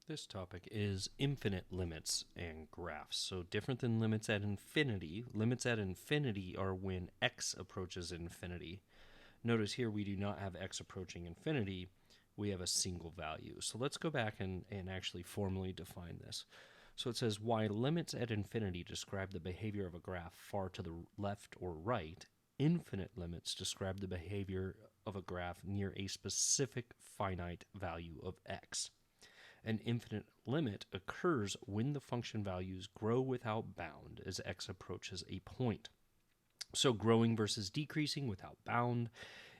This topic is infinite limits and graphs. So different than limits at infinity. Limits at infinity are when x approaches infinity. Notice here we do not have x approaching infinity. We have a single value. So let's go back and actually formally define this. So it says, why limits at infinity describe the behavior of a graph far to the left or right, infinite limits describe the behavior of a graph near a specific finite value of x. An infinite limit occurs when the function values grow without bound as x approaches a point. So growing versus decreasing without bound.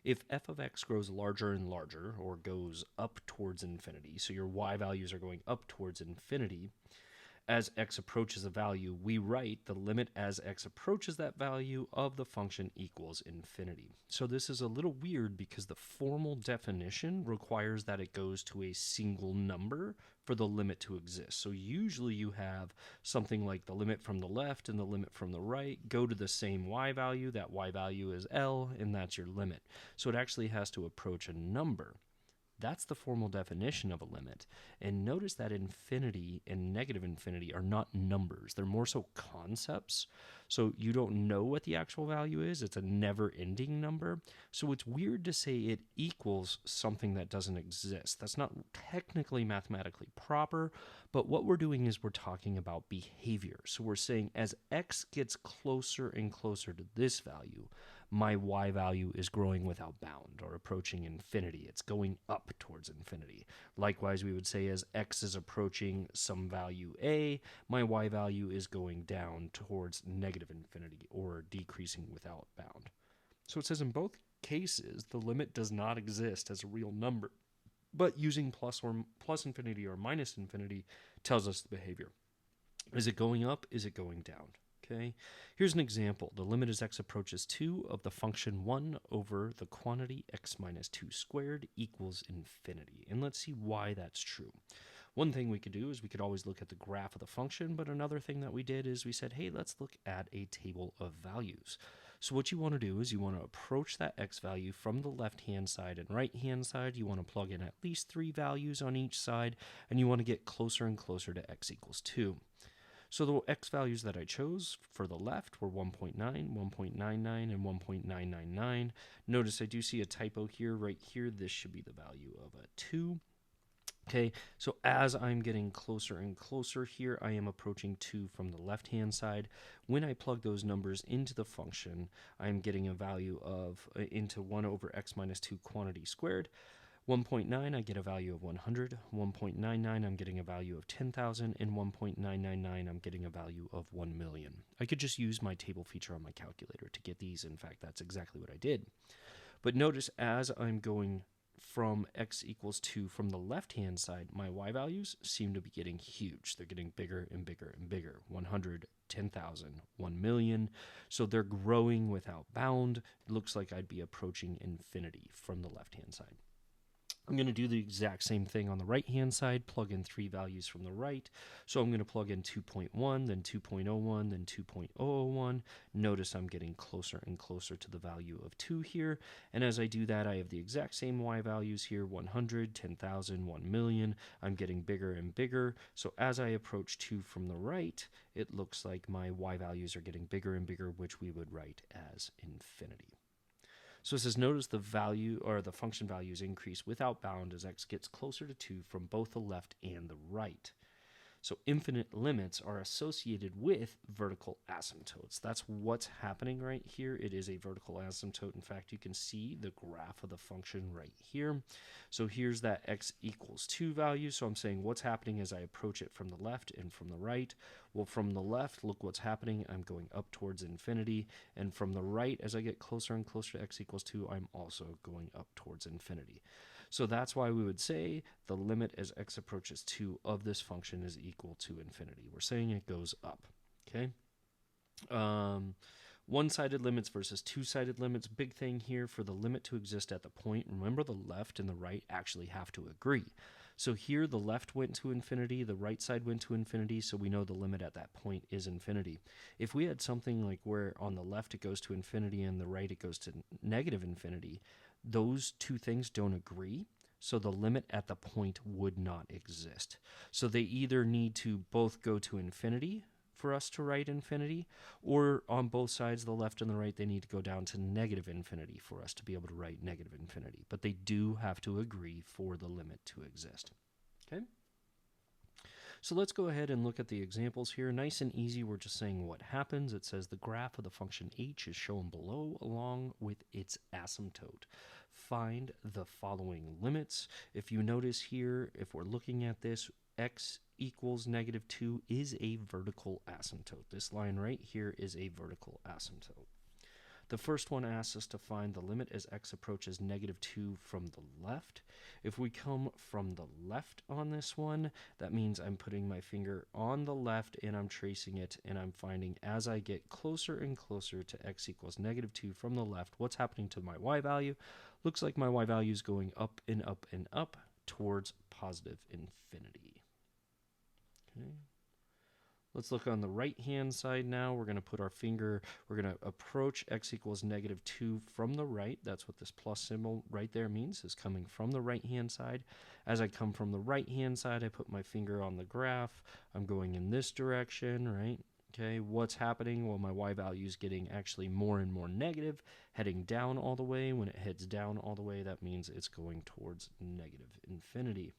If f of x grows larger and larger, or goes up towards infinity, so your y values are going up towards infinity, as x approaches a value, we write the limit as x approaches that value of the function equals infinity. So this is a little weird because the formal definition requires that it goes to a single number for the limit to exist. So usually you have something like the limit from the left and the limit from the right go to the same y value. That y value is L, and that's your limit. So it actually has to approach a number. That's the formal definition of a limit. And notice that infinity and negative infinity are not numbers. They're more so concepts. So you don't know what the actual value is. It's a never-ending number. So it's weird to say it equals something that doesn't exist. That's not technically mathematically proper, but what we're doing is we're talking about behavior. So we're saying as x gets closer and closer to this value, my y value is growing without bound or approaching infinity. It's going up towards infinity. Likewise, we would say as x is approaching some value a, my y value is going down towards negative infinity or decreasing without bound. So it says in both cases, the limit does not exist as a real number, but using plus infinity or minus infinity tells us the behavior. Is it going up? Is it going down? Okay, here's an example. The limit as x approaches 2 of the function 1 over the quantity x minus 2 squared equals infinity. And let's see why that's true. One thing we could do is we could always look at the graph of the function, but another thing that we did is we said, hey, let's look at a table of values. So what you want to do is you want to approach that x value from the left-hand side and right-hand side. You want to plug in at least 3 values on each side, and you want to get closer and closer to x equals 2. So the x values that I chose for the left were 1.9, 1.99, and 1.999. Notice I do see a typo here, right here. This should be the value of a 2. Okay, so as I'm getting closer and closer here, I am approaching 2 from the left-hand side. When I plug those numbers into the function, I'm getting a value of, into 1 over x minus 2 quantity squared. 1.9, I get a value of 100. 1.99, I'm getting a value of 10,000. And 1.999, I'm getting a value of 1 million. I could just use my table feature on my calculator to get these. In fact, that's exactly what I did. But notice as I'm going from x equals 2 from the left-hand side, my y values seem to be getting huge. They're getting bigger and bigger and bigger. 100, 10,000, 1 million. So they're growing without bound. It looks like I'd be approaching infinity from the left-hand side. I'm going to do the exact same thing on the right-hand side, plug in 3 values from the right. So I'm going to plug in 2.1, then 2.01, then 2.001. Notice I'm getting closer and closer to the value of 2 here. And as I do that, I have the exact same y values here, 100, 10,000, 1 million. I'm getting bigger and bigger. So as I approach 2 from the right, it looks like my y values are getting bigger and bigger, which we would write as infinity. So it says, notice the value or the function values increase without bound as x gets closer to 2 from both the left and the right. So infinite limits are associated with vertical asymptotes. That's what's happening right here. It is a vertical asymptote. In fact, you can see the graph of the function right here. So here's that x equals 2 value. So I'm saying what's happening as I approach it from the left and from the right. Well, from the left, look what's happening. I'm going up towards infinity. And from the right, as I get closer and closer to x equals 2, I'm also going up towards infinity. So that's why we would say the limit as x approaches 2 of this function is equal to infinity. We're saying it goes up, okay? One-sided limits versus two-sided limits. Big thing here for the limit to exist at the point. Remember, the left and the right actually have to agree. So here the left went to infinity, the right side went to infinity, so we know the limit at that point is infinity. If we had something like where on the left it goes to infinity and the right it goes to negative infinity, those two things don't agree. so the limit at the point would not exist. So they either need to both go to infinity for us to write infinity, or on both sides, the left and the right, they need to go down to negative infinity for us to be able to write negative infinity. But they do have to agree for the limit to exist. Okay? So let's go ahead and look at the examples here. Nice and easy, we're just saying what happens. It says the graph of the function h is shown below along with its asymptote. Find the following limits. If you notice here, if we're looking at this, x equals -2 is a vertical asymptote. This line right here is a vertical asymptote. The first one asks us to find the limit as x approaches -2 from the left. If we come from the left on this one, that means I'm putting my finger on the left and I'm tracing it, and I'm finding as I get closer and closer to x equals -2 from the left, what's happening to my y value? Looks like my y value is going up and up and up towards positive infinity. Okay. Let's look on the right-hand side now. We're going to put our finger, we're going to approach x equals -2 from the right. That's what this plus symbol right there means, is coming from the right-hand side. As I come from the right-hand side, I put my finger on the graph. I'm going in this direction, right? Okay, what's happening? Well, my y value is getting actually more and more negative, heading down all the way. When it heads down all the way, that means it's going towards negative infinity.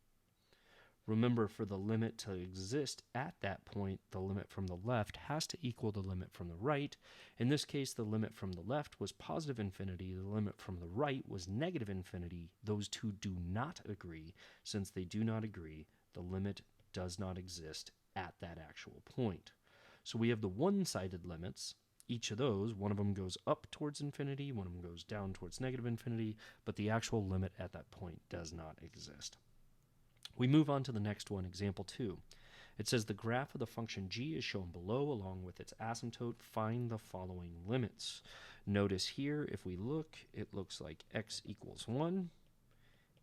Remember, for the limit to exist at that point, the limit from the left has to equal the limit from the right. In this case, the limit from the left was positive infinity. The limit from the right was negative infinity. Those two do not agree. Since they do not agree, the limit does not exist at that actual point. So we have the one-sided limits. Each of those, one of them goes up towards infinity, one of them goes down towards negative infinity, but the actual limit at that point does not exist. We move on to the next one, example 2. It says the graph of the function g is shown below along with its asymptote. Find the following limits. Notice here, if we look, it looks like x equals 1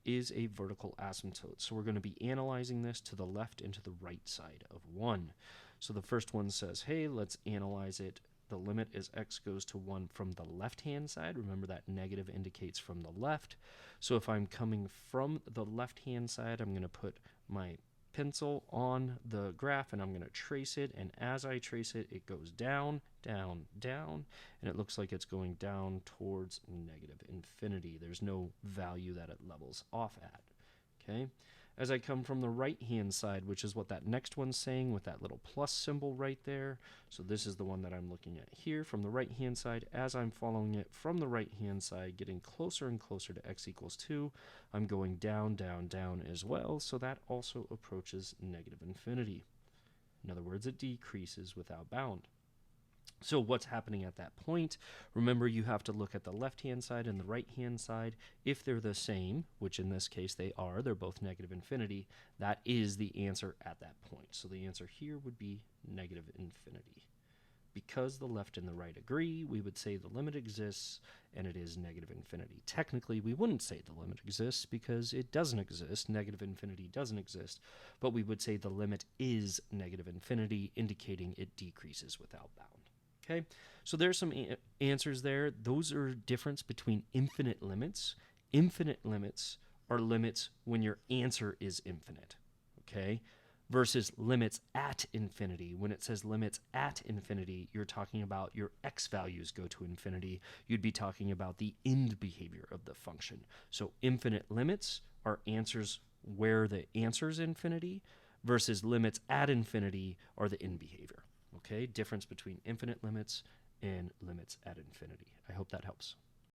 is a vertical asymptote. So we're going to be analyzing this to the left and to the right side of 1. So the first one says, hey, let's analyze it. The limit as x goes to 1 from the left-hand side. Remember that negative indicates from the left. So if I'm coming from the left-hand side, I'm going to put my pencil on the graph and I'm going to trace it. And as I trace it, it goes down, down, down. And it looks like it's going down towards negative infinity. There's no value that it levels off at. Okay. As I come from the right-hand side, which is what that next one's saying with that little plus symbol right there. So this is the one that I'm looking at here from the right-hand side. As I'm following it from the right-hand side, getting closer and closer to x equals 2, I'm going down, down, down as well. So that also approaches negative infinity. In other words, it decreases without bound. So what's happening at that point? Remember, you have to look at the left-hand side and the right-hand side. If they're the same, which in this case they are, they're both negative infinity, that is the answer at that point. So the answer here would be negative infinity. Because the left and the right agree, we would say the limit exists and it is negative infinity. Technically, we wouldn't say the limit exists because it doesn't exist. Negative infinity doesn't exist. But we would say the limit is negative infinity, indicating it decreases without bound. Okay, so there's some answers there. Those are difference between infinite limits. Infinite limits are limits when your answer is infinite, okay, versus limits at infinity. When it says limits at infinity, you're talking about your x values go to infinity. You'd be talking about the end behavior of the function. So infinite limits are answers where the answer is infinity, versus limits at infinity are the end behavior. Okay, difference between infinite limits and limits at infinity. I hope that helps.